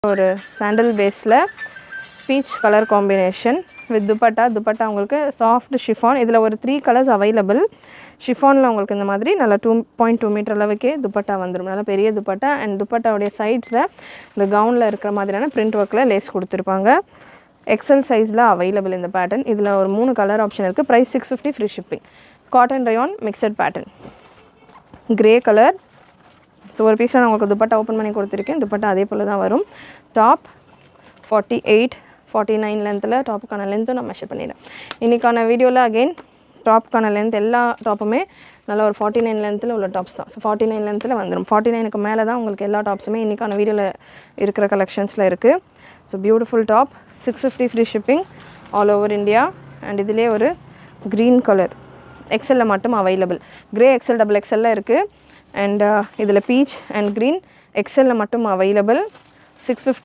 ஒரு சாண்டல் பேஸில் peach colour combination with dupatta உங்களுக்கு சாஃப்ட் ஷிஃபான். இதில் ஒரு 3 கலர்ஸ் அவைலபிள். ஷிஃபானில் உங்களுக்கு இந்த மாதிரி நல்லா 2.2 மீட்டர் அளவுக்கே துப்பட்டா வந்துடும். நல்லா பெரிய துப்பட்டா. அண்ட் துப்பட்டாவுடைய சைட்ஸில் இந்த கவுனில் இருக்கிற மாதிரியான பிரிண்ட் ஒர்க்கில் லேஸ் கொடுத்துருப்பாங்க. எக்ஸல் சைஸில் அவைலபிள் இந்த பேட்டர்ன். இதில் ஒரு 3 கலர் ஆப்ஷன் இருக்குது. Price 650 free shipping. Cotton rayon mixed pattern. Grey colour. So ஒரு பீஸில் நான் உங்களுக்கு துப்பட்டா ஓப்பன் பண்ணி கொடுத்துருக்கேன். துப்பட்டா அதே போல் தான் வரும். டாப் 48-49 லென்த்தில் டாப்புக்கான லென்த்தும் நான் மெஷர் பண்ணிடுறேன். இன்றைக்கான வீடியோவில் அகெயின் டாப்புக்கான லென்த் எல்லா டாப்புமே நல்லா ஒரு 49 லென்த்தில் உள்ள டாப்ஸ் தான். ஸோ 49 லென்த்தில் வந்துடும். 49க்கு மேலே தான் உங்களுக்கு எல்லா டாப்ஸுமே இன்றைக்கான வீடியோவில் இருக்கிற கலெக்ஷன்ஸில் இருக்குது. So beautiful top 650 free shipping all over India. And இதிலே ஒரு க்ரீன் கலர் எக்ஸலில் மட்டும் அவைலபிள். கிரே எக்ஸல் டபுள் எக்ஸலில் இருக்குது. அண்ட் இதில் பீச் அண்ட் க்ரீன் எக்ஸலில் மட்டும் அவைலபிள். 650